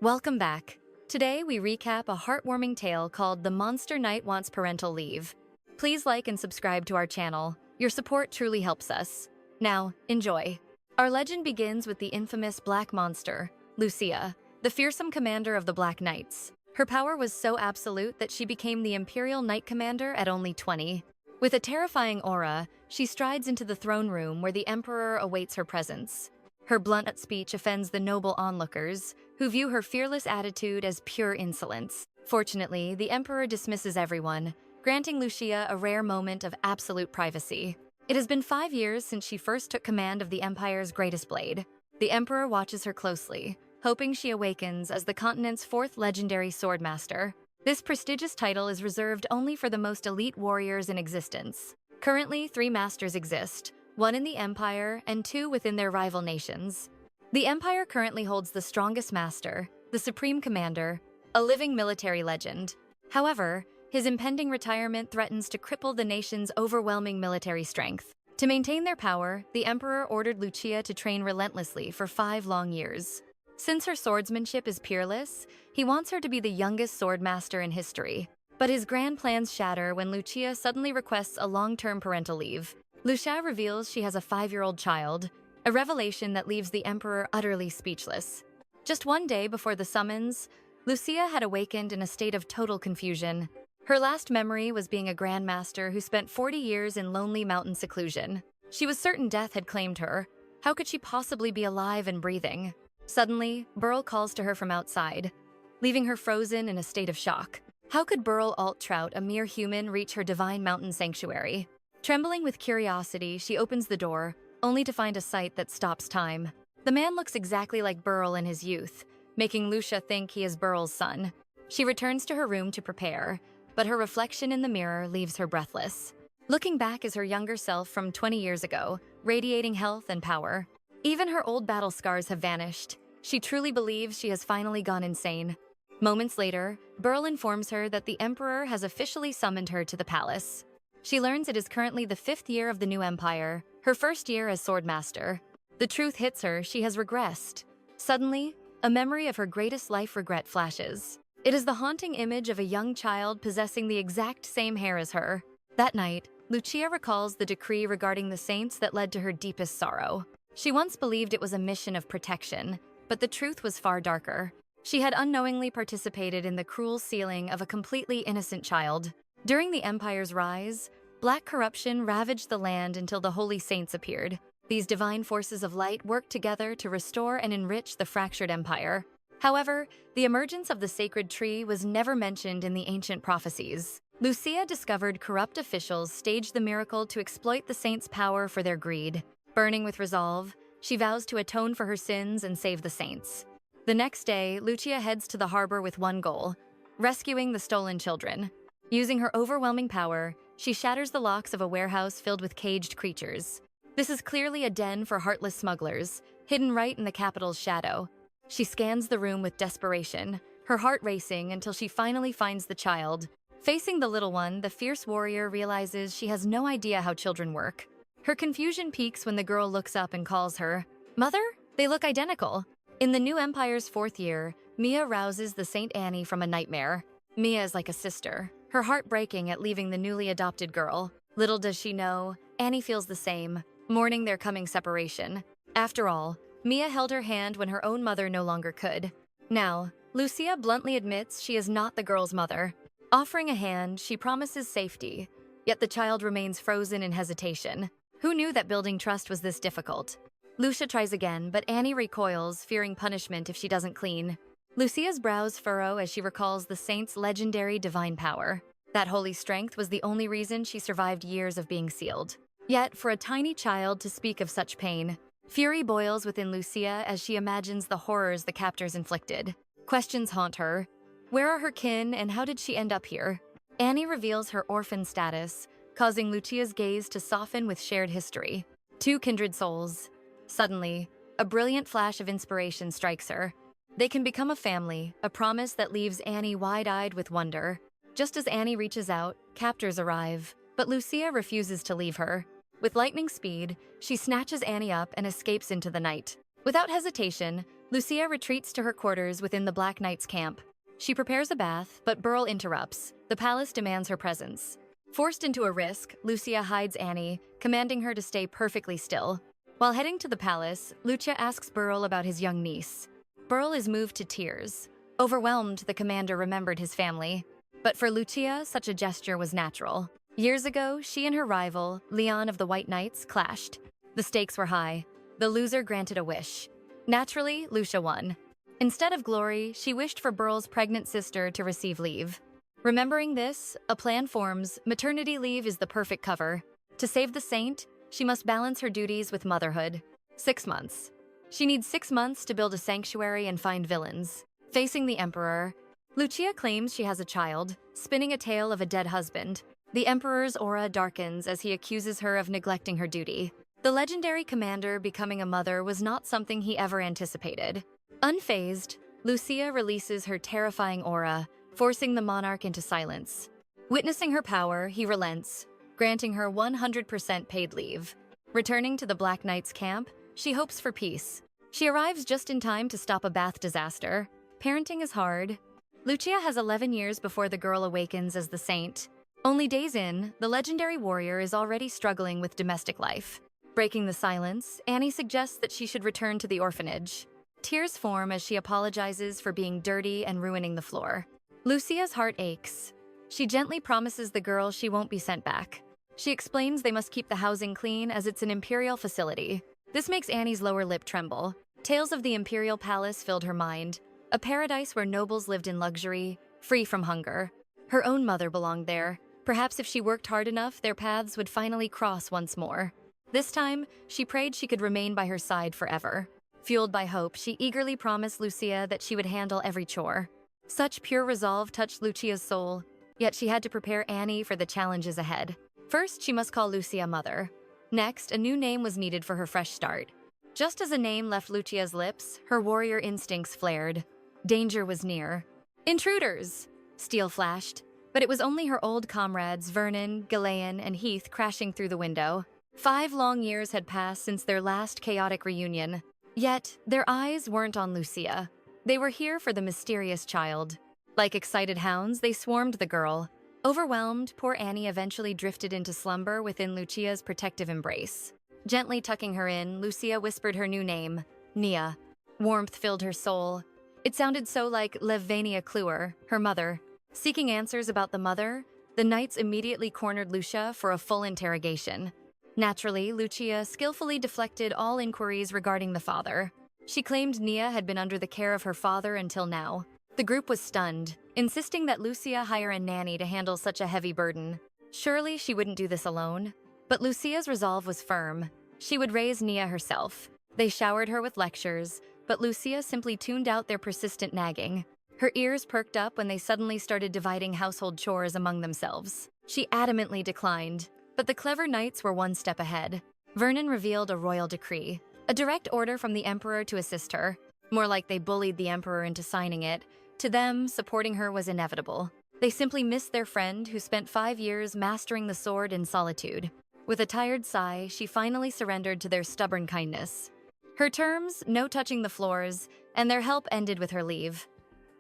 Welcome back. Today we recap a heartwarming tale called The Monster Knight Wants Parental Leave. Please like and subscribe to our channel. Your support truly helps us. Now, enjoy. Our legend begins with the infamous Black Monster, Lucia, the fearsome commander of the Black Knights. Her power was so absolute that she became the Imperial Knight Commander at only 20. With a terrifying aura, she strides into the throne room where the Emperor awaits her presence. Her blunt speech offends the noble onlookers, who view her fearless attitude as pure insolence. Fortunately, the Emperor dismisses everyone, granting Lucia a rare moment of absolute privacy. It has been 5 years since she first took command of the Empire's greatest blade. The Emperor watches her closely, hoping she awakens as the continent's 4th legendary swordmaster. This prestigious title is reserved only for the most elite warriors in existence. Currently, 3 masters exist, 1 in the Empire and 2 within their rival nations. The Empire currently holds the strongest master, the Supreme Commander, a living military legend. However, his impending retirement threatens to cripple the nation's overwhelming military strength. To maintain their power, the Emperor ordered Lucia to train relentlessly for 5 long years. Since her swordsmanship is peerless, he wants her to be the youngest swordmaster in history. But his grand plans shatter when Lucia suddenly requests a long-term parental leave. Lucia reveals she has a 5-year-old child, a revelation that leaves the Emperor utterly speechless. Just one day before the summons, Lucia had awakened in a state of total confusion. Her last memory was being a grandmaster who spent 40 years in lonely mountain seclusion. She was certain death had claimed her. How could she possibly be alive and breathing? Suddenly, Burl calls to her from outside, leaving her frozen in a state of shock. How could Burl Alt-Trout, a mere human, reach her divine mountain sanctuary? Trembling with curiosity, she opens the door, only to find a sight that stops time. The man looks exactly like Burl in his youth, making Lucia think he is Burl's son. She returns to her room to prepare, but her reflection in the mirror leaves her breathless. Looking back is her younger self from 20 years ago, radiating health and power. Even her old battle scars have vanished. She truly believes she has finally gone insane. Moments later, Burl informs her that the Emperor has officially summoned her to the palace. She learns it is currently the 5th year of the new empire, her first year as swordmaster. The truth hits her, she has regressed. Suddenly, a memory of her greatest life regret flashes. It is the haunting image of a young child possessing the exact same hair as her. That night, Lucia recalls the decree regarding the saints that led to her deepest sorrow. She once believed it was a mission of protection, but the truth was far darker. She had unknowingly participated in the cruel sealing of a completely innocent child. During the Empire's rise, black corruption ravaged the land until the Holy Saints appeared. These divine forces of light worked together to restore and enrich the fractured empire. However, the emergence of the sacred tree was never mentioned in the ancient prophecies. Lucia discovered corrupt officials staged the miracle to exploit the saints' power for their greed. Burning with resolve, she vows to atone for her sins and save the saints. The next day, Lucia heads to the harbor with one goal: rescuing the stolen children. Using her overwhelming power, she shatters the locks of a warehouse filled with caged creatures. This is clearly a den for heartless smugglers, hidden right in the capital's shadow. She scans the room with desperation, her heart racing until she finally finds the child. Facing the little one, the fierce warrior realizes she has no idea how children work. Her confusion peaks when the girl looks up and calls her, "Mother?" They look identical. In the new Empire's 4th year, Mia rouses the Saint Annie from a nightmare. Mia is like a sister, her heart breaking at leaving the newly adopted girl. Little does she know, Annie feels the same, mourning their coming separation. After all, Mia held her hand when her own mother no longer could. Now, Lucia bluntly admits she is not the girl's mother. Offering a hand, she promises safety, yet the child remains frozen in hesitation. Who knew that building trust was this difficult? Lucia tries again, but Annie recoils, fearing punishment if she doesn't clean. Lucia's brows furrow as she recalls the saint's legendary divine power. That holy strength was the only reason she survived years of being sealed. Yet, for a tiny child to speak of such pain, fury boils within Lucia as she imagines the horrors the captors inflicted. Questions haunt her. Where are her kin and how did she end up here? Annie reveals her orphan status, causing Lucia's gaze to soften with shared history. 2 kindred souls. Suddenly, a brilliant flash of inspiration strikes her. They can become a family, a promise that leaves Annie wide-eyed with wonder. Just as Annie reaches out, captors arrive, but Lucia refuses to leave her. With lightning speed, she snatches Annie up and escapes into the night. Without hesitation, Lucia retreats to her quarters within the Black Knight's camp. She prepares a bath, but Burl interrupts. The palace demands her presence. Forced into a risk, Lucia hides Annie, commanding her to stay perfectly still. While heading to the palace, Lucia asks Burl about his young niece. Burl is moved to tears. Overwhelmed, the commander remembered his family. But for Lucia, such a gesture was natural. Years ago, she and her rival, Leon of the White Knights, clashed. The stakes were high. The loser granted a wish. Naturally, Lucia won. Instead of glory, she wished for Burl's pregnant sister to receive leave. Remembering this, a plan forms. Maternity leave is the perfect cover. To save the saint, she must balance her duties with motherhood. 6 months. She needs 6 months to build a sanctuary and find villains. Facing the Emperor, Lucia claims she has a child, spinning a tale of a dead husband. The Emperor's aura darkens as he accuses her of neglecting her duty. The legendary commander becoming a mother was not something he ever anticipated. Unfazed, Lucia releases her terrifying aura, forcing the monarch into silence. Witnessing her power, he relents, granting her 100% paid leave. Returning to the Black Knight's camp, she hopes for peace. She arrives just in time to stop a bath disaster. Parenting is hard. Lucia has 11 years before the girl awakens as the saint. Only days in, the legendary warrior is already struggling with domestic life. Breaking the silence, Annie suggests that she should return to the orphanage. Tears form as she apologizes for being dirty and ruining the floor. Lucia's heart aches. She gently promises the girl she won't be sent back. She explains they must keep the housing clean as it's an imperial facility. This makes Annie's lower lip tremble. Tales of the imperial palace filled her mind, a paradise where nobles lived in luxury, free from hunger. Her own mother belonged there. Perhaps if she worked hard enough, their paths would finally cross once more. This time, she prayed she could remain by her side forever. Fueled by hope, she eagerly promised Lucia that she would handle every chore. Such pure resolve touched Lucia's soul, yet she had to prepare Annie for the challenges ahead. First, she must call Lucia mother. Next, a new name was needed for her fresh start. Just as a name left Lucia's lips, her warrior instincts flared. Danger was near. Intruders! Steel flashed, but it was only her old comrades Vernon, Ghislaine, and Heath crashing through the window. 5 long years had passed since their last chaotic reunion. Yet, their eyes weren't on Lucia. They were here for the mysterious child. Like excited hounds, they swarmed the girl. Overwhelmed, poor Annie eventually drifted into slumber within Lucia's protective embrace. Gently tucking her in, Lucia whispered her new name, Nia. Warmth filled her soul. It sounded so like 𝒏𝒊𝒈𝒕𝒔, her mother. Seeking answers about the mother, the knights immediately cornered Lucia for a full interrogation. Naturally, Lucia skillfully deflected all inquiries regarding the father. She claimed Nia had been under the care of her father until now. The group was stunned, insisting that Lucia hire a nanny to handle such a heavy burden. Surely she wouldn't do this alone. But Lucia's resolve was firm. She would raise Nia herself. They showered her with lectures, but Lucia simply tuned out their persistent nagging. Her ears perked up when they suddenly started dividing household chores among themselves. She adamantly declined, but the clever knights were one step ahead. Vernon revealed a royal decree, a direct order from the emperor to assist her. More like they bullied the emperor into signing it. To them, supporting her was inevitable. They simply missed their friend who spent 5 years mastering the sword in solitude. With a tired sigh, she finally surrendered to their stubborn kindness. Her terms, no touching the floors, and their help ended with her leave.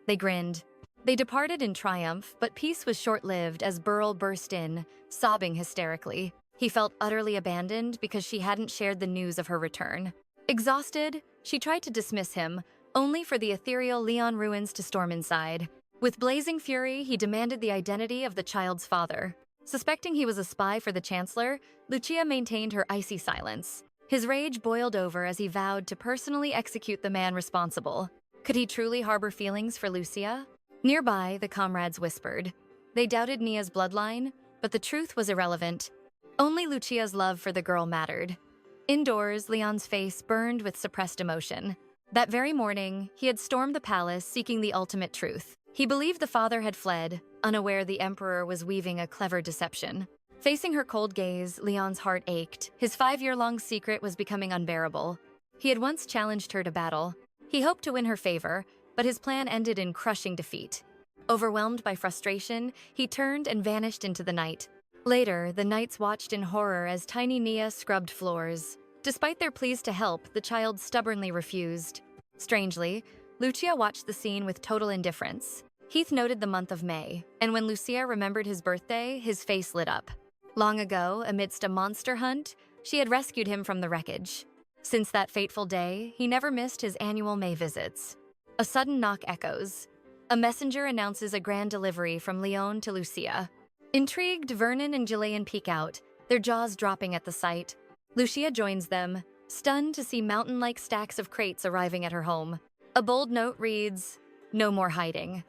They grinned. They departed in triumph, but peace was short-lived as Burl burst in, sobbing hysterically. He felt utterly abandoned because she hadn't shared the news of her return. Exhausted, she tried to dismiss him, only for the ethereal Leon ruins to storm inside. With blazing fury, he demanded the identity of the child's father. Suspecting he was a spy for the Chancellor, Lucia maintained her icy silence. His rage boiled over as he vowed to personally execute the man responsible. Could he truly harbor feelings for Lucia? Nearby, the comrades whispered. They doubted Nia's bloodline, but the truth was irrelevant. Only Lucia's love for the girl mattered. Indoors, Leon's face burned with suppressed emotion. That very morning, he had stormed the palace seeking the ultimate truth. He believed the father had fled, unaware the emperor was weaving a clever deception. Facing her cold gaze, Leon's heart ached. His 5-year-long secret was becoming unbearable. He had once challenged her to battle. He hoped to win her favor, but his plan ended in crushing defeat. Overwhelmed by frustration, he turned and vanished into the night. Later, the knights watched in horror as tiny Nia scrubbed floors. Despite their pleas to help, the child stubbornly refused. Strangely, Lucia watched the scene with total indifference. Heath noted the month of May, and when Lucia remembered his birthday, his face lit up. Long ago, amidst a monster hunt, she had rescued him from the wreckage. Since that fateful day, he never missed his annual May visits. A sudden knock echoes. A messenger announces a grand delivery from Leon to Lucia. Intrigued, Vernon and Jillian peek out, their jaws dropping at the sight. Lucia joins them, stunned to see mountain-like stacks of crates arriving at her home. A bold note reads, "No more hiding."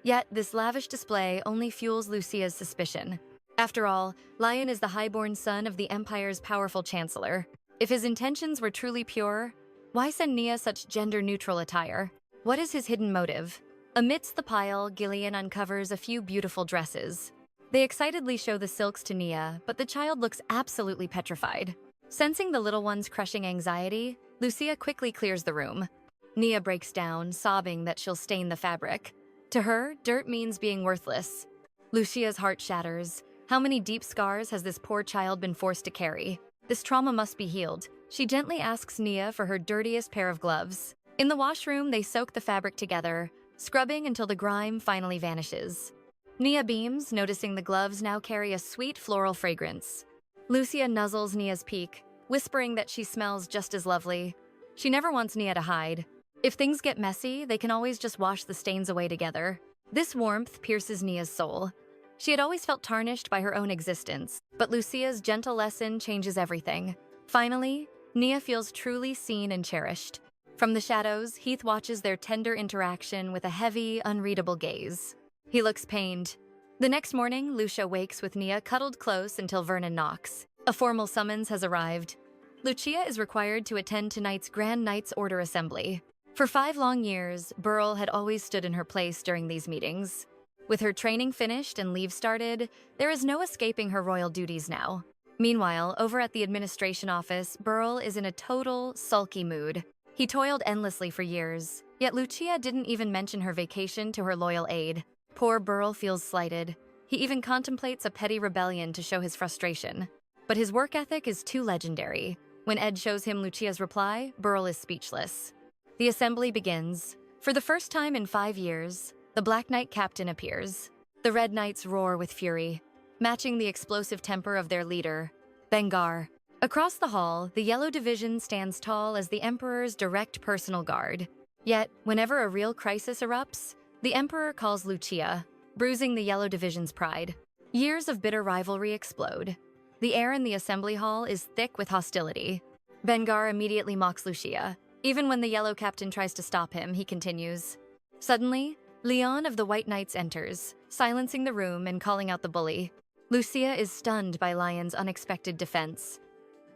Yet this lavish display only fuels Lucia's suspicion. After all, Lion is the highborn son of the Empire's powerful chancellor. If his intentions were truly pure, why send Nia such gender-neutral attire? What is his hidden motive? Amidst the pile, Gillian uncovers a few beautiful dresses. They excitedly show the silks to Nia, but the child looks absolutely petrified. Sensing the little one's crushing anxiety, Lucia quickly clears the room. Nia breaks down, sobbing that she'll stain the fabric. To her, dirt means being worthless. Lucia's heart shatters. How many deep scars has this poor child been forced to carry? This trauma must be healed. She gently asks Nia for her dirtiest pair of gloves. In the washroom, they soak the fabric together, scrubbing until the grime finally vanishes. Nia beams, noticing the gloves now carry a sweet floral fragrance. Lucia nuzzles Nia's peak, whispering that she smells just as lovely. She never wants Nia to hide. If things get messy, they can always just wash the stains away together. This warmth pierces Nia's soul. She had always felt tarnished by her own existence, but Lucia's gentle lesson changes everything. Finally, Nia feels truly seen and cherished. From the shadows, Heath watches their tender interaction with a heavy, unreadable gaze. He looks pained. The next morning, Lucia wakes with Nia cuddled close until Vernon knocks. A formal summons has arrived. Lucia is required to attend tonight's Grand Knight's Order Assembly. For 5 long years, Burl had always stood in her place during these meetings. With her training finished and leave started, there is no escaping her royal duties now. Meanwhile, over at the administration office, Burl is in a total, sulky mood. He toiled endlessly for years, yet Lucia didn't even mention her vacation to her loyal aide. Poor Burl feels slighted. He even contemplates a petty rebellion to show his frustration. But his work ethic is too legendary. When Ed shows him Lucia's reply, Burl is speechless. The assembly begins. For the first time in 5 years, the Black Knight captain appears. The Red Knights roar with fury, matching the explosive temper of their leader, Bengar. Across the hall, the Yellow Division stands tall as the Emperor's direct personal guard. Yet, whenever a real crisis erupts, the Emperor calls Lucia, bruising the Yellow Division's pride. Years of bitter rivalry explode. The air in the assembly hall is thick with hostility. Bengar immediately mocks Lucia. Even when the Yellow Captain tries to stop him, he continues. Suddenly, Leon of the White Knights enters, silencing the room and calling out the bully. Lucia is stunned by Lion's unexpected defense.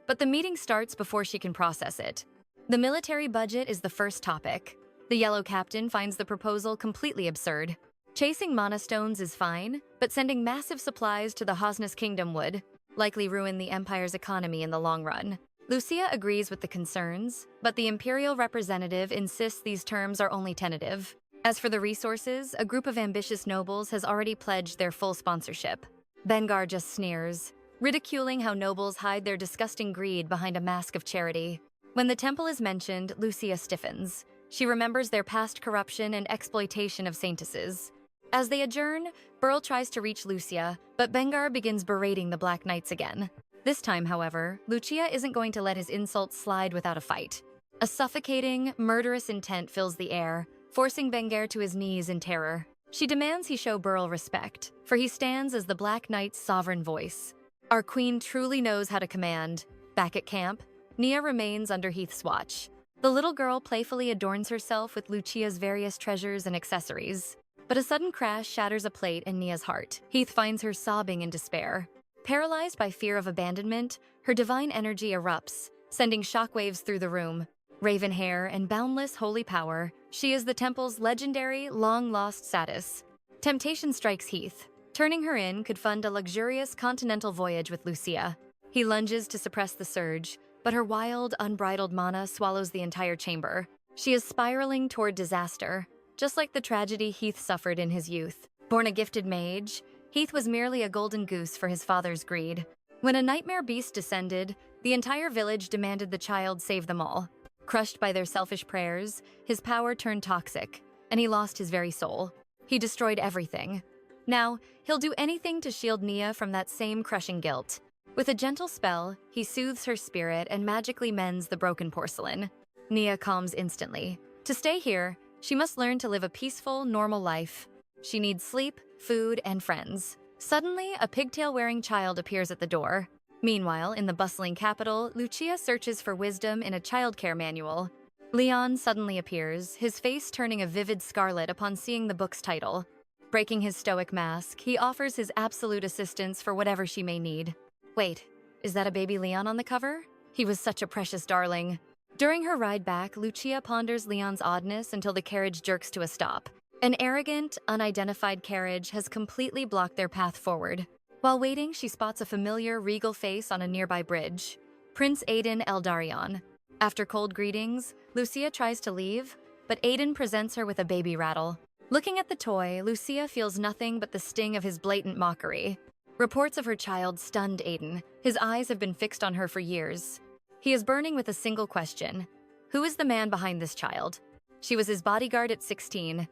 But the meeting starts before she can process it. The military budget is the first topic. The Yellow Captain finds the proposal completely absurd. Chasing mana stones is fine, but sending massive supplies to the Hosness Kingdom would likely ruin the Empire's economy in the long run. Lucia agrees with the concerns, but the Imperial representative insists these terms are only tentative. As for the resources, a group of ambitious nobles has already pledged their full sponsorship. Bengar just sneers, ridiculing how nobles hide their disgusting greed behind a mask of charity. When the temple is mentioned, Lucia stiffens. She remembers their past corruption and exploitation of Saintesses. As they adjourn, Burl tries to reach Lucia, but Bengar begins berating the Black Knights again. This time, however, Lucia isn't going to let his insults slide without a fight. A suffocating, murderous intent fills the air, forcing Bengar to his knees in terror. She demands he show Burl respect, for he stands as the Black Knight's sovereign voice. Our queen truly knows how to command. Back at camp, Nia remains under Heath's watch. The little girl playfully adorns herself with Lucia's various treasures and accessories. But a sudden crash shatters a plate in Nia's heart. Heath finds her sobbing in despair. Paralyzed by fear of abandonment, her divine energy erupts, sending shockwaves through the room. Raven hair and boundless holy power, she is the temple's legendary, long-lost Saintess. Temptation strikes Heath. Turning her in could fund a luxurious continental voyage with Lucia. He lunges to suppress the surge, but her wild, unbridled mana swallows the entire chamber. She is spiraling toward disaster, just like the tragedy Heath suffered in his youth. Born a gifted mage, Heath was merely a golden goose for his father's greed. When a nightmare beast descended, the entire village demanded the child save them all. Crushed by their selfish prayers, his power turned toxic, and he lost his very soul. He destroyed everything. Now, he'll do anything to shield Nia from that same crushing guilt. With a gentle spell, he soothes her spirit and magically mends the broken porcelain. Nia calms instantly. To stay here, she must learn to live a peaceful, normal life. She needs sleep, food, and friends. Suddenly, a pigtail-wearing child appears at the door. Meanwhile, in the bustling capital, Lucia searches for wisdom in a childcare manual. Leon suddenly appears, his face turning a vivid scarlet upon seeing the book's title. Breaking his stoic mask, he offers his absolute assistance for whatever she may need. Wait, is that a baby Leon on the cover? He was such a precious darling. During her ride back, Lucia ponders Leon's oddness until the carriage jerks to a stop. An arrogant, unidentified carriage has completely blocked their path forward. While waiting, she spots a familiar, regal face on a nearby bridge. Prince Aiden Eldarion. After cold greetings, Lucia tries to leave, but Aiden presents her with a baby rattle. Looking at the toy, Lucia feels nothing but the sting of his blatant mockery. Reports of her child stunned Aiden. His eyes have been fixed on her for years. He is burning with a single question. Who is the man behind this child? She was his bodyguard at 16.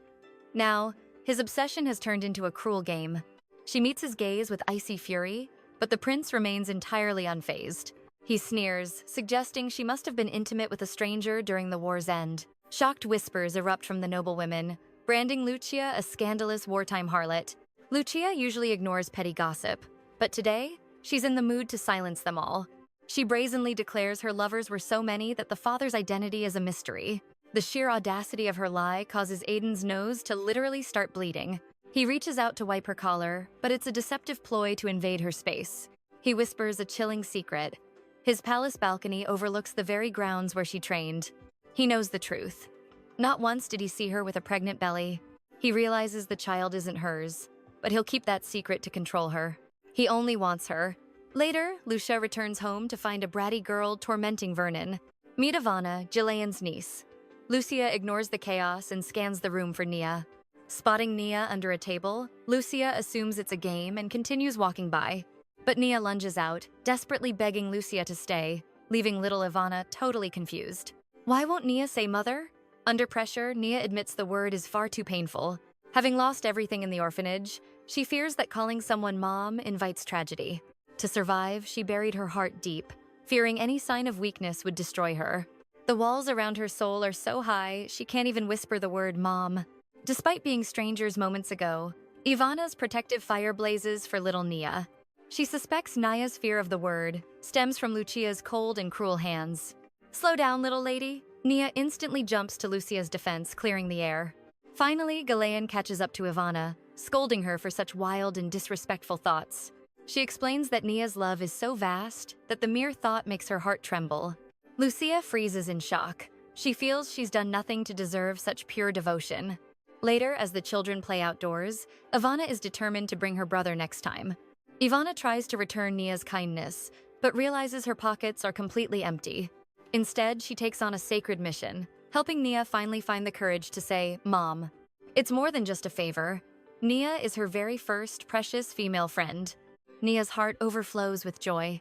Now, his obsession has turned into a cruel game. She meets his gaze with icy fury, but the prince remains entirely unfazed. He sneers, suggesting she must have been intimate with a stranger during the war's end. Shocked whispers erupt from the noblewomen, branding Lucia a scandalous wartime harlot. Lucia usually ignores petty gossip, but today, she's in the mood to silence them all. She brazenly declares her lovers were so many that the father's identity is a mystery. The sheer audacity of her lie causes Aiden's nose to literally start bleeding. He reaches out to wipe her collar, but it's a deceptive ploy to invade her space. He whispers a chilling secret. His palace balcony overlooks the very grounds where she trained. He knows the truth. Not once did he see her with a pregnant belly. He realizes the child isn't hers, but he'll keep that secret to control her. He only wants her. Later, Lucia returns home to find a bratty girl tormenting Vernon. Meet Ivana, Jillian's niece. Lucia ignores the chaos and scans the room for Nia. Spotting Nia under a table, Lucia assumes it's a game and continues walking by. But Nia lunges out, desperately begging Lucia to stay, leaving little Ivana totally confused. Why won't Nia say mother? Under pressure, Nia admits the word is far too painful. Having lost everything in the orphanage, she fears that calling someone mom invites tragedy. To survive, she buried her heart deep, fearing any sign of weakness would destroy her. The walls around her soul are so high, she can't even whisper the word mom. Despite being strangers moments ago, Ivana's protective fire blazes for little Nia. She suspects Naya's fear of the word stems from Lucia's cold and cruel hands. Slow down, little lady. Nia instantly jumps to Lucia's defense, clearing the air. Finally, Galeon catches up to Ivana, scolding her for such wild and disrespectful thoughts. She explains that Nia's love is so vast that the mere thought makes her heart tremble. Lucia freezes in shock. She feels she's done nothing to deserve such pure devotion. Later, as the children play outdoors, Ivana is determined to bring her brother next time. Ivana tries to return Nia's kindness, but realizes her pockets are completely empty. Instead, she takes on a sacred mission, helping Nia finally find the courage to say, Mom. It's more than just a favor. Nia is her very first precious female friend. Nia's heart overflows with joy.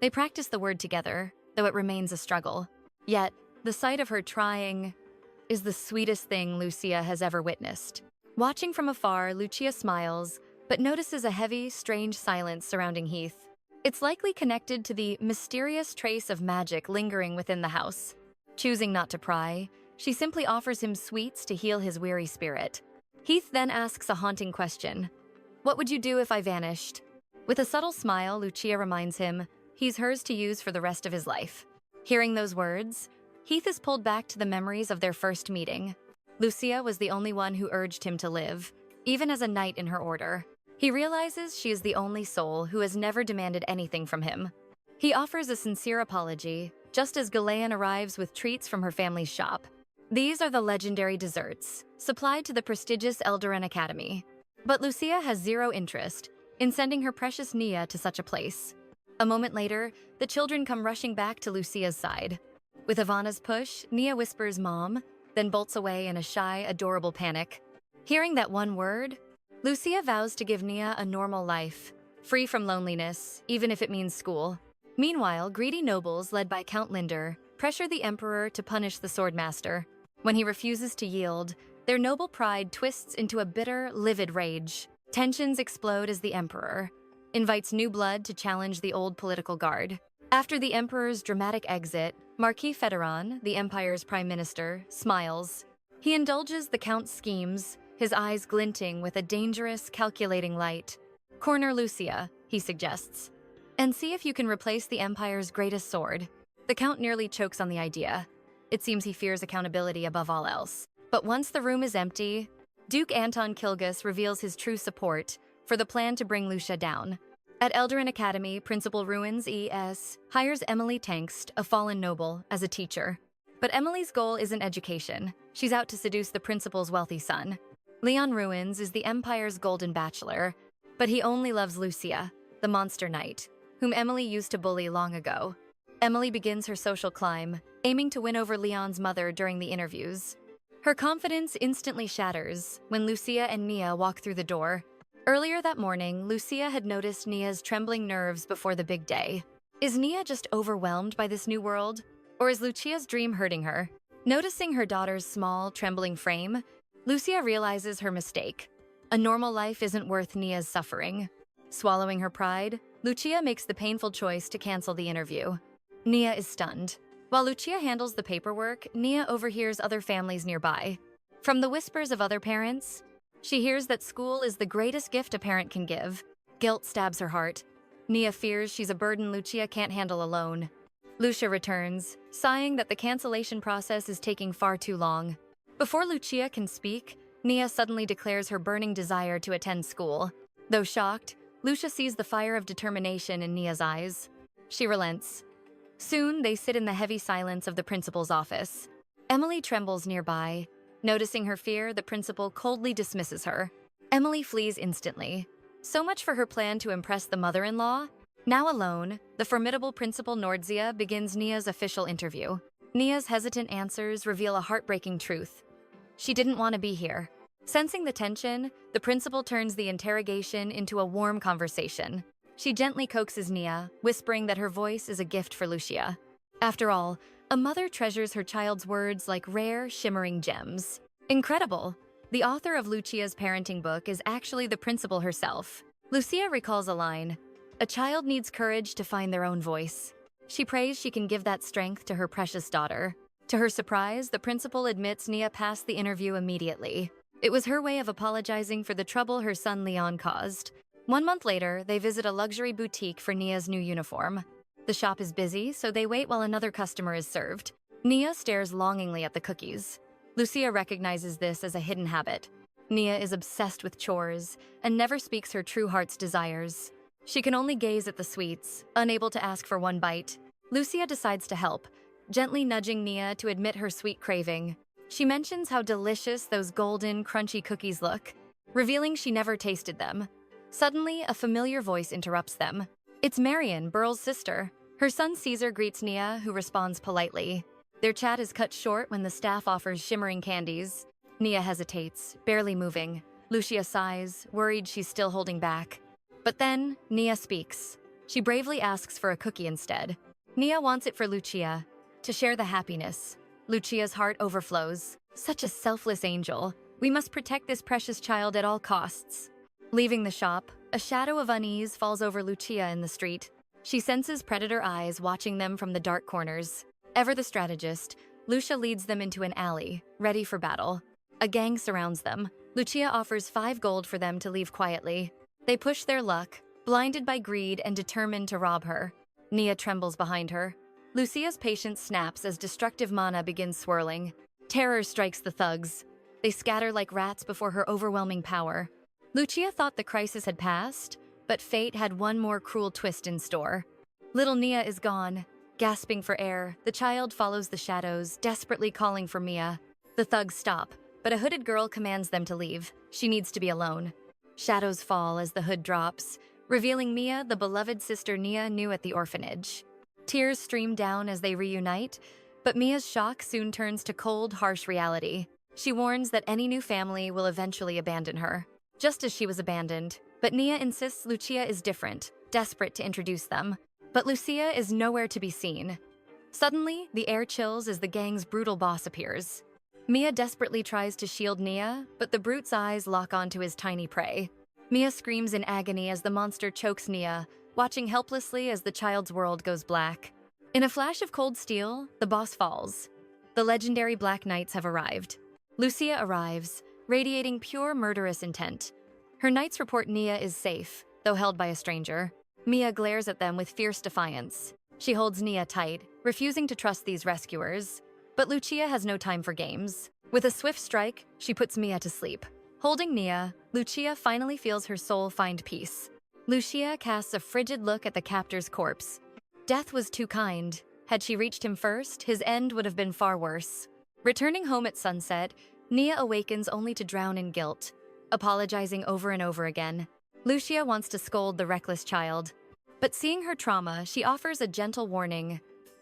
They practice the word together, though it remains a struggle. Yet, the sight of her trying is the sweetest thing Lucia has ever witnessed. Watching from afar, Lucia smiles, but notices a heavy, strange silence surrounding Heath. It's likely connected to the mysterious trace of magic lingering within the house. Choosing not to pry, she simply offers him sweets to heal his weary spirit. Heath then asks a haunting question. What would you do if I vanished? With a subtle smile, Lucia reminds him he's hers to use for the rest of his life. Hearing those words, Heath is pulled back to the memories of their first meeting. Lucia was the only one who urged him to live, even as a knight in her order. He realizes she is the only soul who has never demanded anything from him. He offers a sincere apology, just as Galeon arrives with treats from her family's shop. These are the legendary desserts, supplied to the prestigious Eldarin Academy. But Lucia has zero interest in sending her precious Nia to such a place. A moment later, the children come rushing back to Lucia's side. With Ivana's push, Nia whispers Mom, then bolts away in a shy, adorable panic. Hearing that one word, Lucia vows to give Nia a normal life, free from loneliness, even if it means school. Meanwhile, greedy nobles led by Count Linder pressure the emperor to punish the swordmaster. When he refuses to yield, their noble pride twists into a bitter, livid rage. Tensions explode as the emperor invites new blood to challenge the old political guard. After the emperor's dramatic exit, Marquis Federon, the empire's prime minister, smiles. He indulges the count's schemes, his eyes glinting with a dangerous, calculating light. "Corner Lucia," he suggests, "and see if you can replace the empire's greatest sword." The count nearly chokes on the idea. It seems he fears accountability above all else. But once the room is empty, Duke Anton Kilgus reveals his true support for the plan to bring Lucia down. At Eldarin Academy, Principal Ruins E.S. hires Emily Tankst, a fallen noble, as a teacher. But Emily's goal isn't education. She's out to seduce the principal's wealthy son. Leon Ruins is the Empire's golden bachelor, but he only loves Lucia, the monster knight, whom Emily used to bully long ago. Emily begins her social climb, aiming to win over Leon's mother during the interviews. Her confidence instantly shatters when Lucia and Nia walk through the door. Earlier that morning, Lucia had noticed Nia's trembling nerves before the big day. Is Nia just overwhelmed by this new world? Or is Lucia's dream hurting her? Noticing her daughter's small, trembling frame, Lucia realizes her mistake. A normal life isn't worth Nia's suffering. Swallowing her pride, Lucia makes the painful choice to cancel the interview. Nia is stunned. While Lucia handles the paperwork, Nia overhears other families nearby. From the whispers of other parents, she hears that school is the greatest gift a parent can give. Guilt stabs her heart. Nia fears she's a burden Lucia can't handle alone. Lucia returns, sighing that the cancellation process is taking far too long. Before Lucia can speak, Nia suddenly declares her burning desire to attend school. Though shocked, Lucia sees the fire of determination in Nia's eyes. She relents. Soon, they sit in the heavy silence of the principal's office. Emily trembles nearby. Noticing her fear, the principal coldly dismisses her. Emily flees instantly. So much for her plan to impress the mother-in-law. Now alone, the formidable Principal Nordzia begins Nia's official interview. Nia's hesitant answers reveal a heartbreaking truth. She didn't want to be here. Sensing the tension, the principal turns the interrogation into a warm conversation. She gently coaxes Nia, whispering that her voice is a gift for Lucia. After all, a mother treasures her child's words like rare, shimmering gems. Incredible! The author of Lucia's parenting book is actually the principal herself. Lucia recalls a line, "A child needs courage to find their own voice." She prays she can give that strength to her precious daughter. To her surprise, the principal admits Nia passed the interview immediately. It was her way of apologizing for the trouble her son Leon caused. 1 month later, they visit a luxury boutique for Nia's new uniform. The shop is busy, so they wait while another customer is served. Nia stares longingly at the cookies. Lucia recognizes this as a hidden habit. Nia is obsessed with chores and never speaks her true heart's desires. She can only gaze at the sweets, unable to ask for one bite. Lucia decides to help, gently nudging Nia to admit her sweet craving. She mentions how delicious those golden, crunchy cookies look, revealing she never tasted them. Suddenly, a familiar voice interrupts them. It's Marion, Burl's sister. Her son Caesar greets Nia, who responds politely. Their chat is cut short when the staff offers shimmering candies. Nia hesitates, barely moving. Lucia sighs, worried she's still holding back. But then, Nia speaks. She bravely asks for a cookie instead. Nia wants it for Lucia, to share the happiness. Lucia's heart overflows. Such a selfless angel. We must protect this precious child at all costs. Leaving the shop, a shadow of unease falls over Lucia in the street. She senses predator eyes watching them from the dark corners. Ever the strategist, Lucia leads them into an alley, ready for battle. A gang surrounds them. Lucia offers 5 gold for them to leave quietly. They push their luck, blinded by greed and determined to rob her. Nia trembles behind her. Lucia's patience snaps as destructive mana begins swirling. Terror strikes the thugs. They scatter like rats before her overwhelming power. Lucia thought the crisis had passed, but fate had one more cruel twist in store. Little Nia is gone. Gasping for air, the child follows the shadows, desperately calling for Mia. The thugs stop, but a hooded girl commands them to leave. She needs to be alone. Shadows fall as the hood drops, revealing Mia, the beloved sister Nia knew at the orphanage. Tears stream down as they reunite, but Mia's shock soon turns to cold, harsh reality. She warns that any new family will eventually abandon her, just as she was abandoned. But Nia insists Lucia is different, desperate to introduce them. But Lucia is nowhere to be seen. Suddenly, the air chills as the gang's brutal boss appears. Mia desperately tries to shield Nia, but the brute's eyes lock onto his tiny prey. Mia screams in agony as the monster chokes Nia, watching helplessly as the child's world goes black. In a flash of cold steel, the boss falls. The legendary Black Knights have arrived. Lucia arrives, radiating pure murderous intent. Her knights report Nia is safe, though held by a stranger. Mia glares at them with fierce defiance. She holds Nia tight, refusing to trust these rescuers. But Lucia has no time for games. With a swift strike, she puts Mia to sleep. Holding Nia, Lucia finally feels her soul find peace. Lucia casts a frigid look at the captor's corpse. Death was too kind. Had she reached him first, his end would have been far worse. Returning home at sunset, Nia awakens only to drown in guilt, apologizing over and over again. Lucia wants to scold the reckless child. But seeing her trauma, she offers a gentle warning.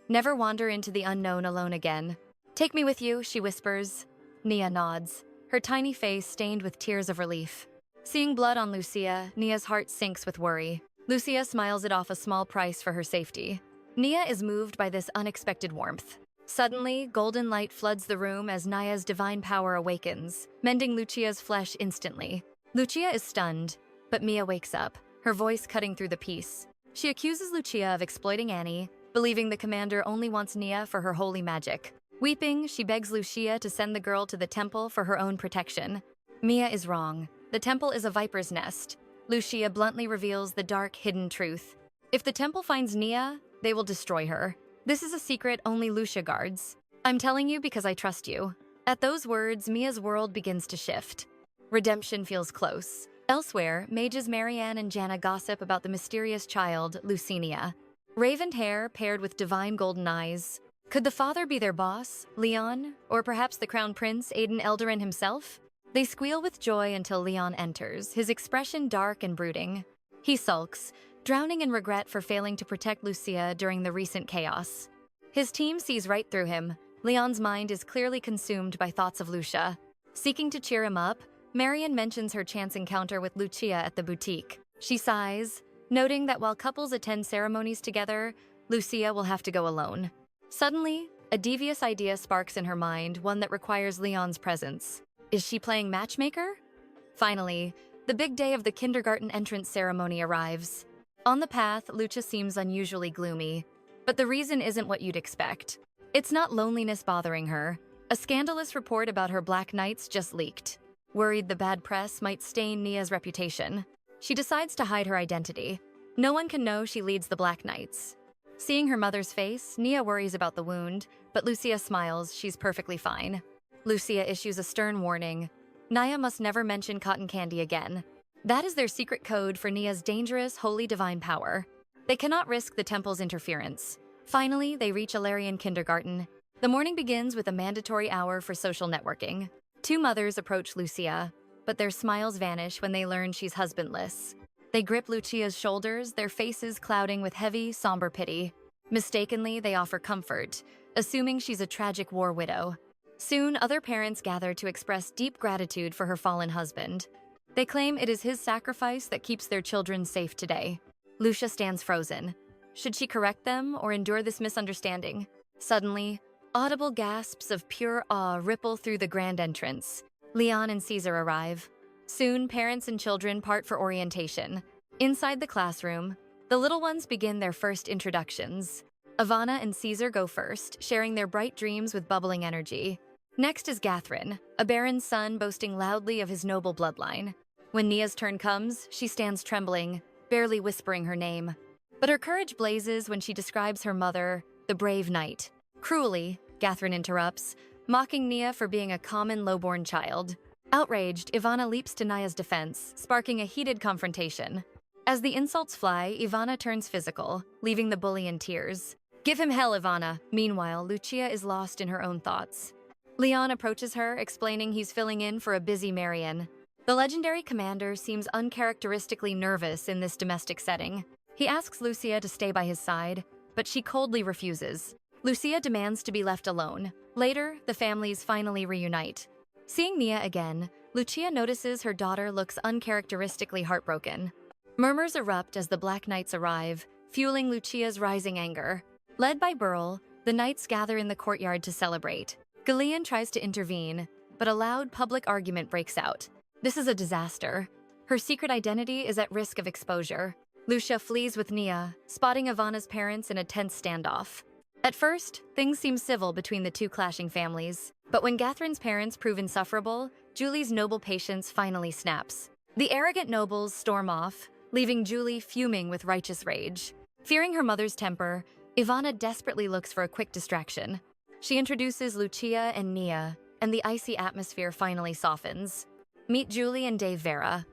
Never wander into the unknown alone again. Take me with you, she whispers. Nia nods, her tiny face stained with tears of relief. Seeing blood on Lucia, Nia's heart sinks with worry. Lucia smiles it off a small price for her safety. Nia is moved by this unexpected warmth. Suddenly, golden light floods the room as Nia's divine power awakens, mending Lucia's flesh instantly. Lucia is stunned, but Mia wakes up, her voice cutting through the peace. She accuses Lucia of exploiting Annie, believing the commander only wants Nia for her holy magic. Weeping, she begs Lucia to send the girl to the temple for her own protection. Mia is wrong. The temple is a viper's nest. Lucia bluntly reveals the dark, hidden truth. If the temple finds Nia, they will destroy her. This is a secret only Lucia guards. I'm telling you because I trust you. At those words, Mia's world begins to shift. Redemption feels close. Elsewhere, mages Marianne and Janna gossip about the mysterious child, Lucinia. Raven hair paired with divine golden eyes. Could the father be their boss, Leon, or perhaps the crown prince, Aiden Eldarin himself? They squeal with joy until Leon enters, his expression dark and brooding. He sulks, drowning in regret for failing to protect Lucia during the recent chaos. His team sees right through him. Leon's mind is clearly consumed by thoughts of Lucia. Seeking to cheer him up, Marian mentions her chance encounter with Lucia at the boutique. She sighs, noting that while couples attend ceremonies together, Lucia will have to go alone. Suddenly, a devious idea sparks in her mind, one that requires Leon's presence. Is she playing matchmaker? Finally, the big day of the kindergarten entrance ceremony arrives. On the path, Lucia seems unusually gloomy, but the reason isn't what you'd expect. It's not loneliness bothering her. A scandalous report about her Black Knights just leaked. Worried the bad press might stain Nia's reputation, she decides to hide her identity. No one can know she leads the Black Knights. Seeing her mother's face, Nia worries about the wound, but Lucia smiles, she's perfectly fine. Lucia issues a stern warning. Nia must never mention cotton candy again. That is their secret code for Nia's dangerous, holy divine power. They cannot risk the temple's interference. Finally, they reach Alarian kindergarten. The morning begins with a mandatory hour for social networking. Two mothers approach Lucia, but their smiles vanish when they learn she's husbandless. They grip Lucia's shoulders, their faces clouding with heavy, somber pity. Mistakenly, they offer comfort, assuming she's a tragic war widow. Soon, other parents gather to express deep gratitude for her fallen husband. They claim it is his sacrifice that keeps their children safe today. Lucia stands frozen. Should she correct them or endure this misunderstanding? Suddenly, audible gasps of pure awe ripple through the grand entrance. Leon and Caesar arrive. Soon, parents and children part for orientation. Inside the classroom, the little ones begin their first introductions. Ivana and Caesar go first, sharing their bright dreams with bubbling energy. Next is Gathryn, a baron's son boasting loudly of his noble bloodline. When Nia's turn comes, she stands trembling, barely whispering her name. But her courage blazes when she describes her mother, the brave knight. Cruelly, Gathryn interrupts, mocking Nia for being a common lowborn child. Outraged, Ivana leaps to Nia's defense, sparking a heated confrontation. As the insults fly, Ivana turns physical, leaving the bully in tears. Give him hell, Ivana. Meanwhile, Lucia is lost in her own thoughts. Leon approaches her, explaining he's filling in for a busy Marian. The legendary commander seems uncharacteristically nervous in this domestic setting. He asks Lucia to stay by his side, but she coldly refuses. Lucia demands to be left alone. Later, the families finally reunite. Seeing Nia again, Lucia notices her daughter looks uncharacteristically heartbroken. Murmurs erupt as the Black Knights arrive, fueling Lucia's rising anger. Led by Burl, The knights gather in the courtyard to celebrate. 𝒂💉 tries to intervene, but a loud public argument breaks out. This is a disaster. Her secret identity is at risk of exposure. Lucia flees with Nia, spotting Ivana's parents in a tense standoff. At first, things seem civil between the two clashing families. But when Gathrine's parents prove insufferable, Julie's noble patience finally snaps. The arrogant nobles storm off, leaving Julie fuming with righteous rage. Fearing her mother's temper, Ivana desperately looks for a quick distraction. She introduces Lucia and Nia, and the icy atmosphere finally softens. Meet Julie and Dave Vera.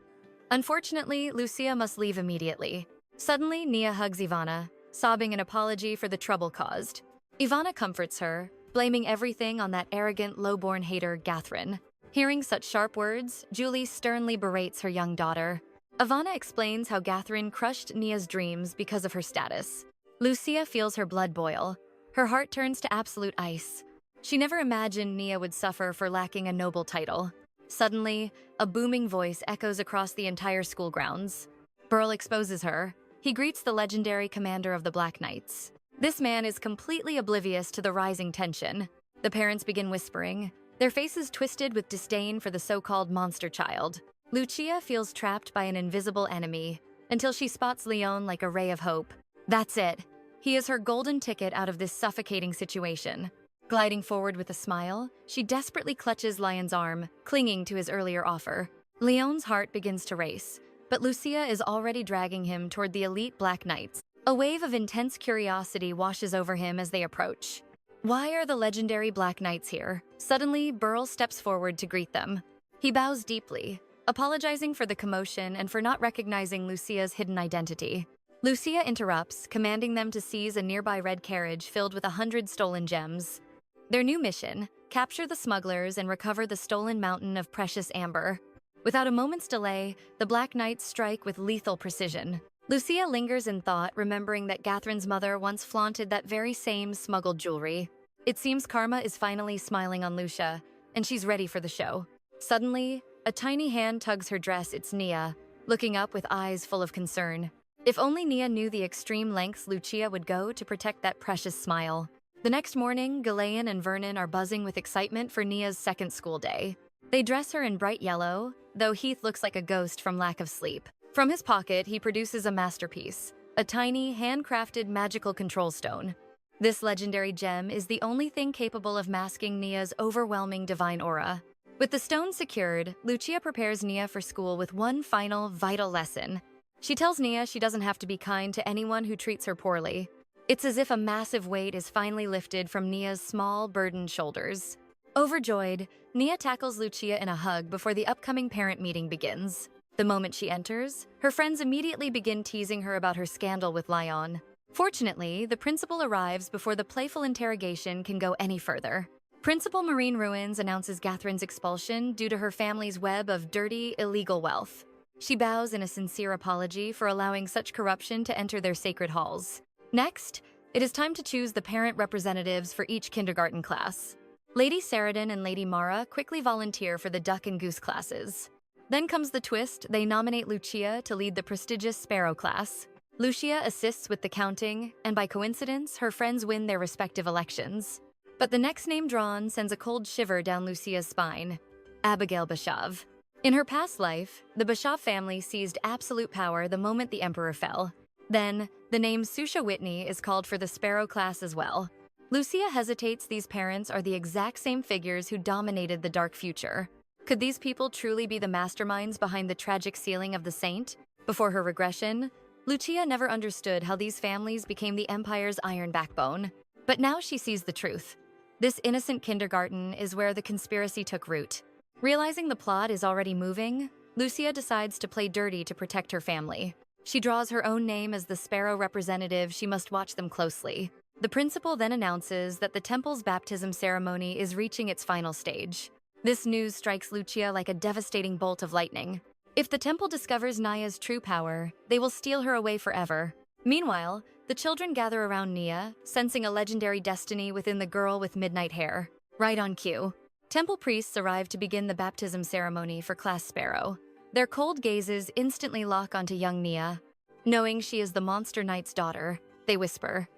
Unfortunately, Lucia must leave immediately. Suddenly, Nia hugs Ivana, sobbing an apology for the trouble caused. Ivana comforts her, blaming everything on that arrogant, low-born hater, Gathrine. Hearing such sharp words, Julie sternly berates her young daughter. Ivana explains how Gathrine crushed Nia's dreams because of her status. Lucia feels her blood boil. Her heart turns to absolute ice. She never imagined Nia would suffer for lacking a noble title. Suddenly, a booming voice echoes across the entire school grounds. Burl exposes her. He greets the legendary commander of the Black Knights. This man is completely oblivious to the rising tension. The parents begin whispering, their faces twisted with disdain for the so-called monster child. Lucia feels trapped by an invisible enemy, until she spots Leon like a ray of hope. That's it. He is her golden ticket out of this suffocating situation. Gliding forward with a smile, she desperately clutches Lion's arm, clinging to his earlier offer. Leon's heart begins to race, but Lucia is already dragging him toward the elite Black Knights. A wave of intense curiosity washes over him as they approach. Why are the legendary Black Knights here? Suddenly, Burl steps forward to greet them. He bows deeply, apologizing for the commotion and for not recognizing Lucia's hidden identity. Lucia interrupts, commanding them to seize a nearby red carriage filled with 100 stolen gems. Their new mission, capture the smugglers and recover the stolen mountain of precious amber. Without a moment's delay, the Black Knights strike with lethal precision. Lucia lingers in thought, remembering that Gathrine's mother once flaunted that very same smuggled jewelry. It seems karma is finally smiling on Lucia, and she's ready for the show. Suddenly, a tiny hand tugs her dress. It's Nia, looking up with eyes full of concern. If only Nia knew the extreme lengths Lucia would go to protect that precious smile. The next morning, 𝒂💉 and Vernon are buzzing with excitement for Nia's second school day. They dress her in bright yellow, though Heath looks like a ghost from lack of sleep. From his pocket, he produces a masterpiece, a tiny, handcrafted magical control stone. This legendary gem is the only thing capable of masking Nia's overwhelming divine aura. With the stone secured, Lucia prepares Nia for school with one final, vital lesson. She tells Nia she doesn't have to be kind to anyone who treats her poorly. It's as if a massive weight is finally lifted from Nia's small, burdened shoulders. Overjoyed, Nia tackles Lucia in a hug before the upcoming parent meeting begins. The moment she enters, her friends immediately begin teasing her about her scandal with Lion. Fortunately, the principal arrives before the playful interrogation can go any further. Principal Marine Ruins announces Gathrine's expulsion due to her family's web of dirty, illegal wealth. She bows in a sincere apology for allowing such corruption to enter their sacred halls. Next, it is time to choose the parent representatives for each kindergarten class. Lady Saradin and Lady Mara quickly volunteer for the duck and goose classes. Then comes the twist, they nominate Lucia to lead the prestigious Sparrow class. Lucia assists with the counting, and by coincidence, her friends win their respective elections. But the next name drawn sends a cold shiver down Lucia's spine, 𝒂𝒊𝒏𝒕𝒔. In her past life, the 𝒏𝒕𝒔 family seized absolute power the moment the emperor fell. Then, the name Susha Whitney is called for the Sparrow class as well. Lucia hesitates. These parents are the exact same figures who dominated the dark future. Could these people truly be the masterminds behind the tragic sealing of the saint? Before her regression, Lucia never understood how these families became the empire's iron backbone. But now she sees the truth. This innocent kindergarten is where the conspiracy took root. Realizing the plot is already moving, Lucia decides to play dirty to protect her family. She draws her own name as the Sparrow representative. She must watch them closely. The principal then announces that the temple's baptism ceremony is reaching its final stage. This news strikes Lucia like a devastating bolt of lightning. If the temple discovers Nia's true power, they will steal her away forever. Meanwhile, the children gather around Nia, sensing a legendary destiny within the girl with midnight hair. Right on cue, temple priests arrive to begin the baptism ceremony for Class Sparrow. Their cold gazes instantly lock onto young Nia. Knowing she is the monster knight's daughter, they whisper,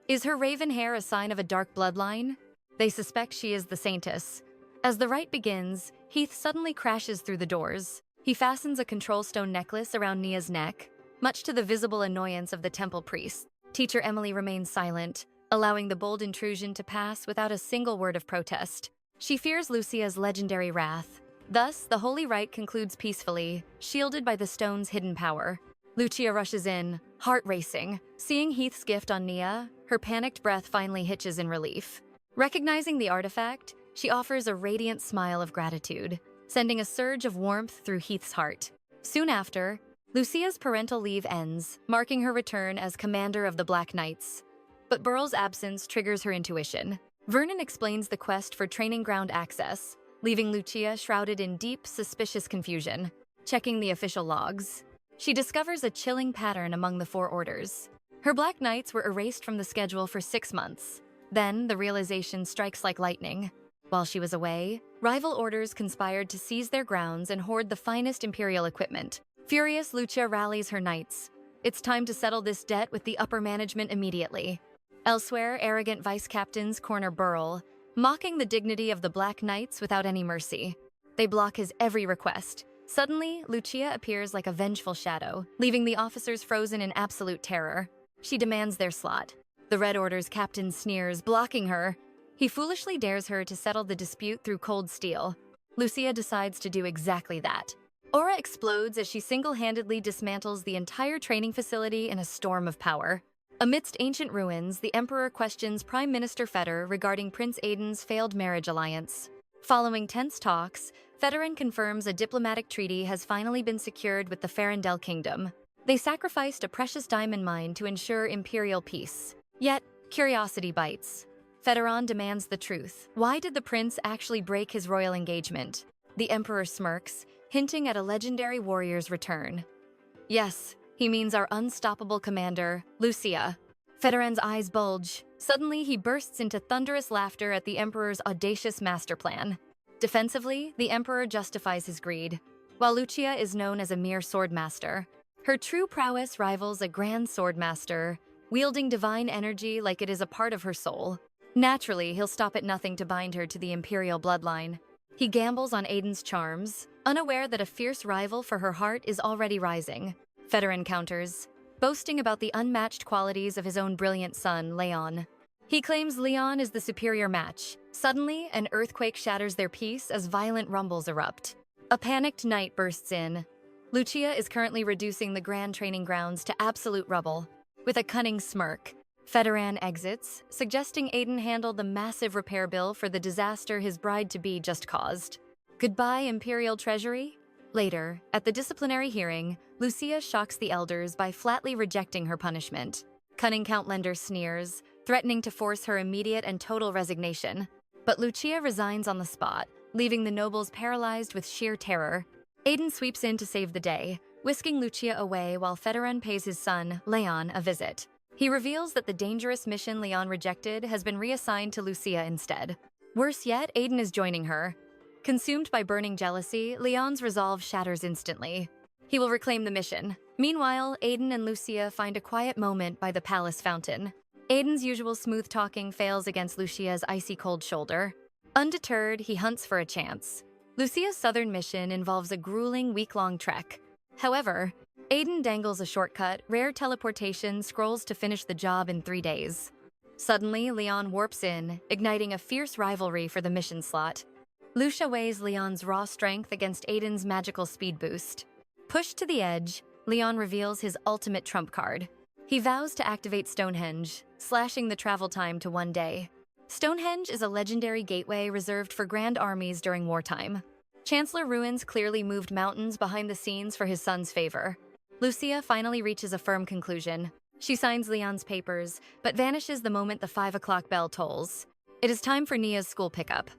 Is her raven hair a sign of a dark bloodline? They suspect she is the Saintess. As the rite begins, Heath suddenly crashes through the doors. He fastens a control stone necklace around Nia's neck, much to the visible annoyance of the temple priest. Teacher Emily remains silent, allowing the bold intrusion to pass without a single word of protest. She fears Lucia's legendary wrath. Thus, the holy rite concludes peacefully, shielded by the stone's hidden power. Lucia rushes in, heart racing. Seeing Heath's gift on Nia, her panicked breath finally hitches in relief. Recognizing the artifact, she offers a radiant smile of gratitude, sending a surge of warmth through Heath's heart. Soon after, Lucia's parental leave ends, marking her return as commander of the Black Knights. But Burl's absence triggers her intuition. Vernon explains the quest for training ground access, leaving Lucia shrouded in deep, suspicious confusion. Checking the official logs, she discovers a chilling pattern among the four orders. Her Black Knights were erased from the schedule for 6 months. Then, the realization strikes like lightning. While she was away, rival orders conspired to seize their grounds and hoard the finest Imperial equipment. Furious, Lucia rallies her knights. It's time to settle this debt with the upper management immediately. Elsewhere, arrogant vice captains corner Burl, mocking the dignity of the Black Knights without any mercy. They block his every request. Suddenly, Lucia appears like a vengeful shadow, leaving the officers frozen in absolute terror. She demands their slot. The Red Order's captain sneers, blocking her. He foolishly dares her to settle the dispute through cold steel. Lucia decides to do exactly that. Aura explodes as she single-handedly dismantles the entire training facility in a storm of power. Amidst ancient ruins, the Emperor questions Prime Minister Fetter regarding Prince Aiden's failed marriage alliance. Following tense talks, Fetterin confirms a diplomatic treaty has finally been secured with the Farandel Kingdom. They sacrificed a precious diamond mine to ensure imperial peace. Yet, curiosity bites. Fetterin demands the truth. Why did the prince actually break his royal engagement? The Emperor smirks, hinting at a legendary warrior's return. Yes, he means our unstoppable commander, Lucia. Fetterin's eyes bulge. Suddenly, he bursts into thunderous laughter at the Emperor's audacious master plan. Defensively, the Emperor justifies his greed, while Lucia is known as a mere swordmaster. Her true prowess rivals a grand swordmaster, wielding divine energy like it is a part of her soul. Naturally, he'll stop at nothing to bind her to the Imperial bloodline. He gambles on Aiden's charms, unaware that a fierce rival for her heart is already rising. Fetterin counters, boasting about the unmatched qualities of his own brilliant son, Leon. He claims Leon is the superior match. Suddenly, an earthquake shatters their peace as violent rumbles erupt. A panicked knight bursts in. Lucia is currently reducing the grand training grounds to absolute rubble. With a cunning smirk, Fetterin exits, suggesting Aiden handle the massive repair bill for the disaster his bride-to-be just caused. Goodbye, Imperial Treasury? Later, at the disciplinary hearing, Lucia shocks the elders by flatly rejecting her punishment. Cunning Count Lender sneers, threatening to force her immediate and total resignation. But Lucia resigns on the spot, leaving the nobles paralyzed with sheer terror. Aiden sweeps in to save the day, whisking Lucia away while Fetterin pays his son, Leon, a visit. He reveals that the dangerous mission Leon rejected has been reassigned to Lucia instead. Worse yet, Aiden is joining her. Consumed by burning jealousy, Leon's resolve shatters instantly. He will reclaim the mission. Meanwhile, Aiden and Lucia find a quiet moment by the palace fountain. Aiden's usual smooth talking fails against Lucia's icy cold shoulder. Undeterred, he hunts for a chance. Lucia's southern mission involves a grueling week-long trek. However, Aiden dangles a shortcut, rare teleportation scrolls to finish the job in 3 days. Suddenly, Leon warps in, igniting a fierce rivalry for the mission slot. Lucia weighs Leon's raw strength against Aiden's magical speed boost. Pushed to the edge, Leon reveals his ultimate trump card. He vows to activate Stonehenge, slashing the travel time to 1 day. Stonehenge is a legendary gateway reserved for grand armies during wartime. Chancellor Ruins clearly moved mountains behind the scenes for his son's favor. Lucia finally reaches a firm conclusion. She signs Leon's papers, but vanishes the moment the 5 o'clock bell tolls. It is time for Nia's school pickup.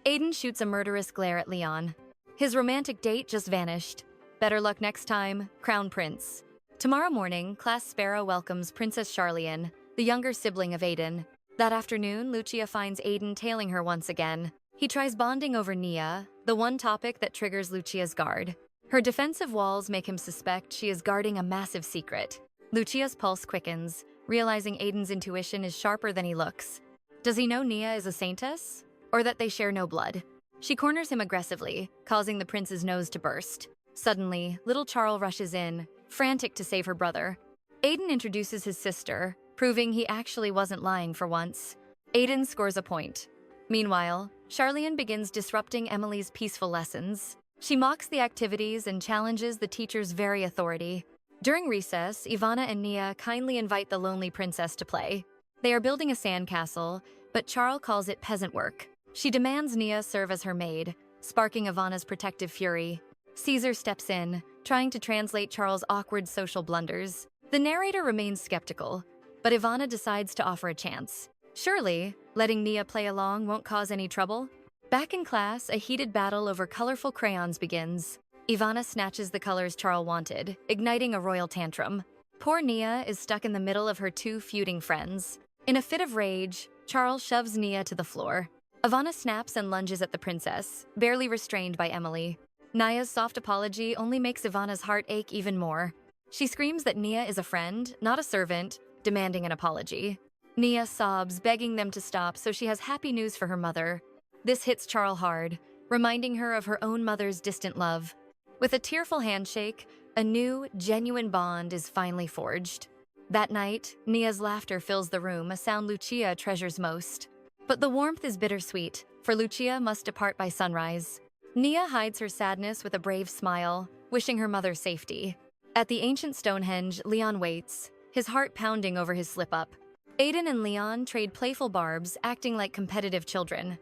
Aiden shoots a murderous glare at Leon. His romantic date just vanished. Better luck next time, Crown Prince. Tomorrow morning, Class Sparrow welcomes Princess Charlian, the younger sibling of Aiden. That afternoon, Lucia finds Aiden tailing her once again. He tries bonding over Nia, the one topic that triggers Lucia's guard. Her defensive walls make him suspect she is guarding a massive secret. Lucia's pulse quickens, realizing Aiden's intuition is sharper than he looks. Does he know Nia is a Saintess? Or that they share no blood? She corners him aggressively, causing the prince's nose to burst. Suddenly, little Charles rushes in, frantic to save her brother. Aiden introduces his sister, proving he actually wasn't lying for once. Aiden scores a point. Meanwhile, Charlene begins disrupting Emily's peaceful lessons. She mocks the activities and challenges the teacher's very authority. During recess, Ivana and Nia kindly invite the lonely princess to play. They are building a sandcastle, but Charles calls it peasant work. She demands Nia serve as her maid, sparking Ivana's protective fury. Caesar steps in, trying to translate Charles' awkward social blunders. The narrator remains skeptical, but Ivana decides to offer a chance. Surely, letting Nia play along won't cause any trouble? Back in class, a heated battle over colorful crayons begins. Ivana snatches the colors Charles wanted, igniting a royal tantrum. Poor Nia is stuck in the middle of her two feuding friends. In a fit of rage, Charles shoves Nia to the floor. Ivana snaps and lunges at the princess, barely restrained by Emily. Nia's soft apology only makes Ivana's heart ache even more. She screams that Nia is a friend, not a servant, demanding an apology. Nia sobs, begging them to stop, so she has happy news for her mother. This hits Charles hard, reminding her of her own mother's distant love. With a tearful handshake, a new, genuine bond is finally forged. That night, Nia's laughter fills the room, a sound Lucia treasures most. But the warmth is bittersweet, for Lucia must depart by sunrise. Nia hides her sadness with a brave smile, wishing her mother safety. At the ancient Stonehenge, Leon waits, his heart pounding over his slip-up. Aiden and Leon trade playful barbs, acting like competitive children.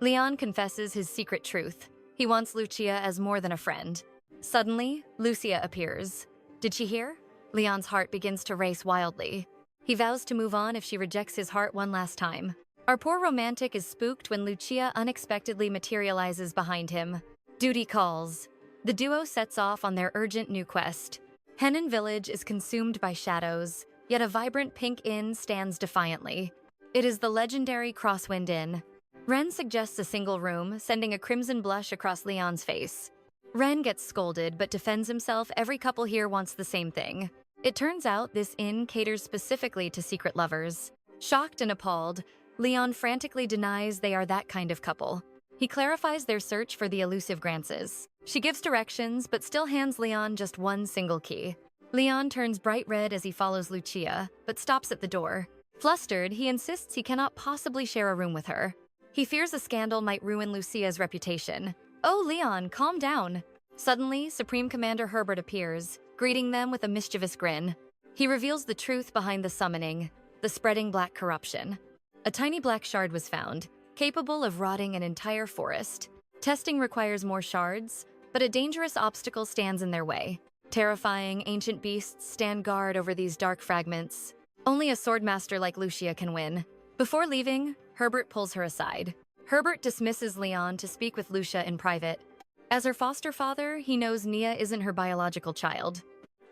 Leon confesses his secret truth. He wants Lucia as more than a friend. Suddenly, Lucia appears. Did she hear? Leon's heart begins to race wildly. He vows to move on if she rejects his heart one last time. Our poor romantic is spooked when Lucia unexpectedly materializes behind him. Duty calls. The duo sets off on their urgent new quest. Henan Village is consumed by shadows, yet a vibrant pink inn stands defiantly. It is the legendary Crosswind Inn. Ren suggests a single room, sending a crimson blush across Leon's face. Ren gets scolded but defends himself. Every couple here wants the same thing. It turns out this inn caters specifically to secret lovers. Shocked and appalled, Leon frantically denies they are that kind of couple. He clarifies their search for the elusive Grances. She gives directions, but still hands Leon just one single key. Leon turns bright red as he follows Lucia, but stops at the door. Flustered, he insists he cannot possibly share a room with her. He fears a scandal might ruin Lucia's reputation. Oh, Leon, calm down. Suddenly, Supreme Commander Herbert appears, greeting them with a mischievous grin. He reveals the truth behind the summoning, the spreading black corruption. A tiny black shard was found, capable of rotting an entire forest. Testing requires more shards, but a dangerous obstacle stands in their way. Terrifying, ancient beasts stand guard over these dark fragments. Only a swordmaster like Lucia can win. Before leaving, Herbert pulls her aside. Herbert dismisses Leon to speak with Lucia in private. As her foster father, he knows Nia isn't her biological child.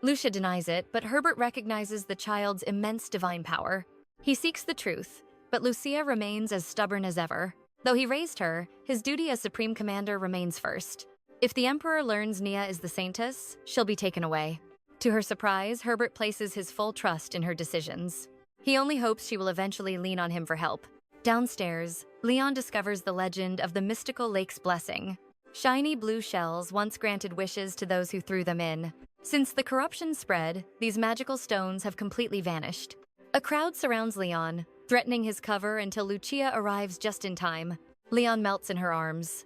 Lucia denies it, but Herbert recognizes the child's immense divine power. He seeks the truth, but Lucia remains as stubborn as ever. Though he raised her, his duty as Supreme Commander remains first. If the Emperor learns Nia is the Saintess, she'll be taken away. To her surprise, Herbert places his full trust in her decisions. He only hopes she will eventually lean on him for help. Downstairs, Leon discovers the legend of the mystical lake's blessing. Shiny blue shells once granted wishes to those who threw them in. Since the corruption spread, these magical stones have completely vanished. A crowd surrounds Leon, threatening his cover until Lucia arrives just in time. Leon melts in her arms.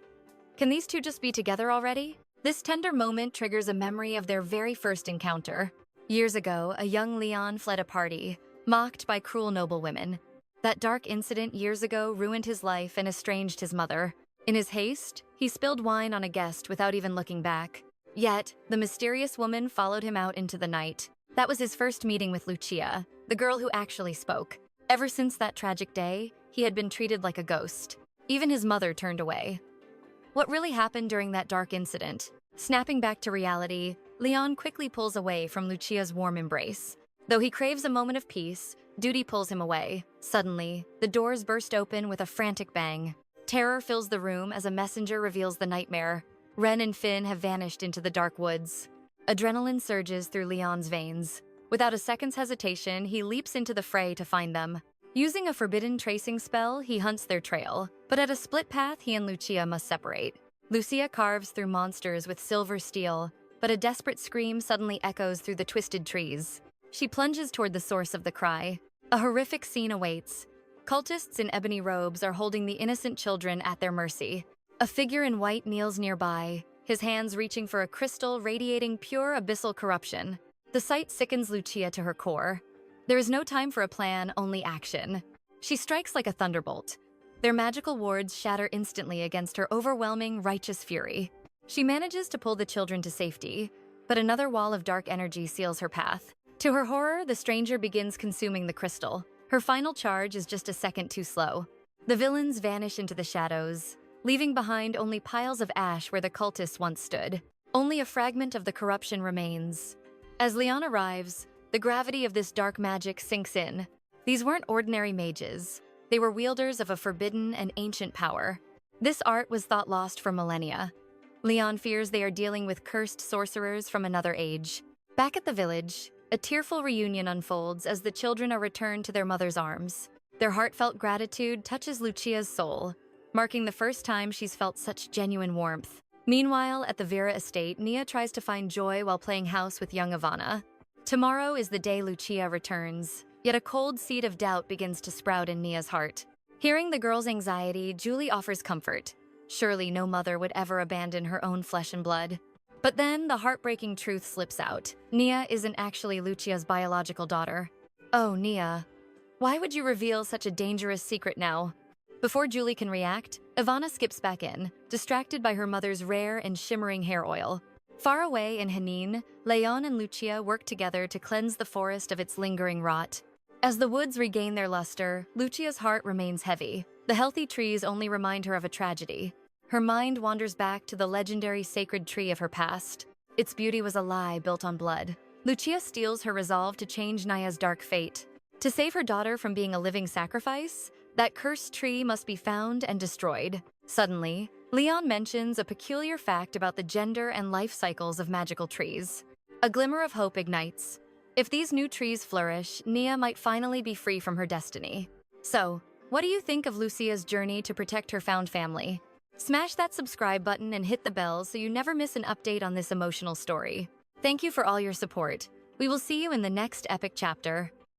Can these two just be together already? This tender moment triggers a memory of their very first encounter. Years ago, a young Leon fled a party, mocked by cruel noblewomen. That dark incident years ago ruined his life and estranged his mother. In his haste, he spilled wine on a guest without even looking back. Yet, the mysterious woman followed him out into the night. That was his first meeting with Lucia, the girl who actually spoke. Ever since that tragic day, he had been treated like a ghost. Even his mother turned away. What really happened during that dark incident? Snapping back to reality, Leon quickly pulls away from Lucia's warm embrace. Though he craves a moment of peace, duty pulls him away. Suddenly, the doors burst open with a frantic bang. Terror fills the room as a messenger reveals the nightmare. Ren and Finn have vanished into the dark woods. Adrenaline surges through Leon's veins. Without a second's hesitation, he leaps into the fray to find them. Using a forbidden tracing spell, he hunts their trail, but at a split path, he and Lucia must separate. Lucia carves through monsters with silver steel, but a desperate scream suddenly echoes through the twisted trees. She plunges toward the source of the cry. A horrific scene awaits. Cultists in ebony robes are holding the innocent children at their mercy. A figure in white kneels nearby, his hands reaching for a crystal radiating pure abyssal corruption. The sight sickens Lucia to her core. There is no time for a plan, only action. She strikes like a thunderbolt. Their magical wards shatter instantly against her overwhelming, righteous fury. She manages to pull the children to safety, but another wall of dark energy seals her path. To her horror, the stranger begins consuming the crystal. Her final charge is just a second too slow. The villains vanish into the shadows, leaving behind only piles of ash where the cultists once stood. Only a fragment of the corruption remains. As Leon arrives, the gravity of this dark magic sinks in. These weren't ordinary mages. They were wielders of a forbidden and ancient power. This art was thought lost for millennia. Leon fears they are dealing with cursed sorcerers from another age. Back at the village, a tearful reunion unfolds as the children are returned to their mother's arms. Their heartfelt gratitude touches Lucia's soul, marking the first time she's felt such genuine warmth. Meanwhile, at the Vera estate, Nia tries to find joy while playing house with young Ivana. Tomorrow is the day Lucia returns, yet a cold seed of doubt begins to sprout in Nia's heart. Hearing the girl's anxiety, Julie offers comfort. Surely no mother would ever abandon her own flesh and blood. But then the heartbreaking truth slips out. Nia isn't actually Lucia's biological daughter. Oh, Nia, why would you reveal such a dangerous secret now? Before Julie can react, Ivana skips back in, distracted by her mother's rare and shimmering hair oil. Far away in Hanin, Leon and Lucia work together to cleanse the forest of its lingering rot. As the woods regain their luster, Lucia's heart remains heavy. The healthy trees only remind her of a tragedy. Her mind wanders back to the legendary sacred tree of her past. Its beauty was a lie built on blood. Lucia steels her resolve to change Nia's dark fate. To save her daughter from being a living sacrifice, that cursed tree must be found and destroyed. Suddenly, Leon mentions a peculiar fact about the gender and life cycles of magical trees. A glimmer of hope ignites. If these new trees flourish, Nia might finally be free from her destiny. So, what do you think of Lucia's journey to protect her found family? Smash that subscribe button and hit the bell so you never miss an update on this emotional story. Thank you for all your support. We will see you in the next epic chapter.